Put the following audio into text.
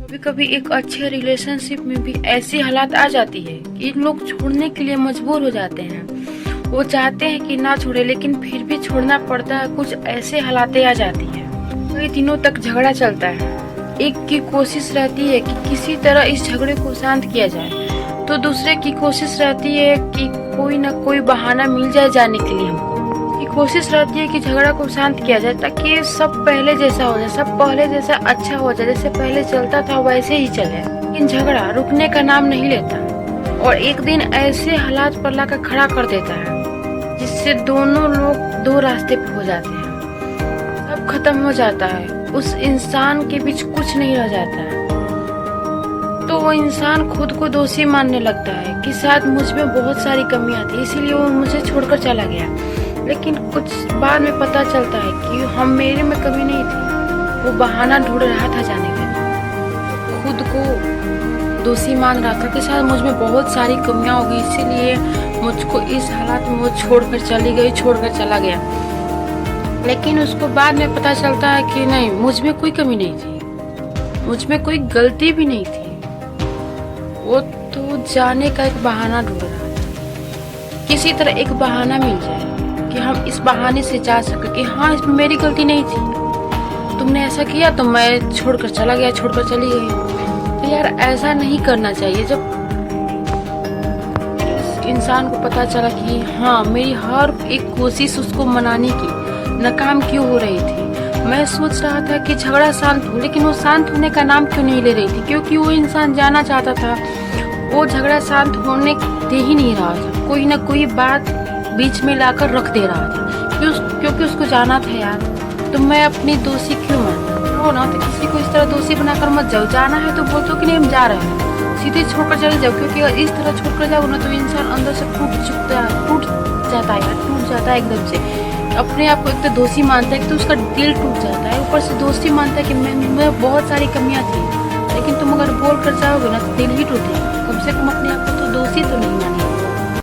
कभी कभी एक अच्छे रिलेशनशिप में भी ऐसी हालात आ जाती है कि लोग छोड़ने के लिए मजबूर हो जाते हैं। वो चाहते हैं कि ना छोड़े, लेकिन फिर भी छोड़ना पड़ता है। कुछ ऐसे हालातें आ जाती है, कई दिनों तक झगड़ा चलता है। एक की कोशिश रहती है कि किसी तरह इस झगड़े को शांत किया जाए, तो दूसरे की कोशिश रहती है कि कोई ना कोई बहाना मिल जाए जाने के लिए। हमको की कोशिश रहती है कि झगड़ा को शांत किया जाए, ताकि सब पहले जैसा हो जाए, सब पहले जैसा अच्छा हो जाए, जैसे पहले चलता था वैसे ही चले। लेकिन झगड़ा रुकने का नाम नहीं लेता और एक दिन ऐसे हालात पर लाकर खड़ा कर देता है जिससे दोनों लोग दो रास्ते पे हो जाते हैं। सब खत्म हो जाता है, उस इंसान के बीच कुछ नहीं रह जाता है। तो वो इंसान खुद को दोषी मानने लगता है कि शायद मुझ में बहुत सारी कमियां थी, इसीलिए वो मुझे छोड़कर चला गया। लेकिन कुछ बाद में पता चलता है कि मेरे में कमी नहीं थी, वो बहाना ढूंढ रहा था जाने का। खुद को दोषी मान रहा था कि शायद मुझ में बहुत सारी कमियां होगी, इसीलिए मुझको इस हालात में वो छोड़कर चली गई, छोड़कर चला गया। लेकिन उसको बाद में पता चलता है कि नहीं, मुझ में कोई कमी नहीं थी, मुझ में कोई गलती भी नहीं थी। वो तो जाने का एक बहाना ढूंढ रहा था, किसी तरह एक बहाना मिल जाए कि हम इस बहाने से जा सके कि हाँ, इसमें मेरी गलती नहीं थी, तुमने ऐसा किया तो मैं छोड़कर चला गया, छोड़कर चली गई। तो यार, ऐसा नहीं करना चाहिए। जब इंसान को पता चला कि हाँ, मेरी हर एक कोशिश उसको मनाने की नाकाम क्यों हो रही थी। मैं सोच रहा था कि झगड़ा शांत हो, लेकिन वो शांत होने का नाम क्यों नहीं ले रही थी, क्योंकि वो इंसान जाना चाहता था। वो झगड़ा शांत होने दे ही नहीं रहा था, कोई ना कोई बात बीच में लाकर रख दे रहा था, क्योंकि उसको जाना था यार। तो मैं अपनी दोषी क्यों मानूं ना, तो किसी को इस तरह दोषी बनाकर मत जाओ। जाना है तो बोल दो कि नहीं, हम जा रहे हैं, सीधे छोड़कर चले जाओ। क्योंकि इस तरह छोड़कर जाओ ना, तो इंसान अंदर से टूट जाता है यार, टूट जाता है एकदम से। अपने आप को एक तो दोषी मानता है कि तो उसका दिल टूट जाता है, ऊपर से दोषी मानता है कि मैं बहुत सारी कमियां थी। लेकिन तुम अगर बोल कर जाओगे ना, तो दिल ही टूटेगा। कम से कम अपने आप को तो दोषी तो नहीं मानेगा।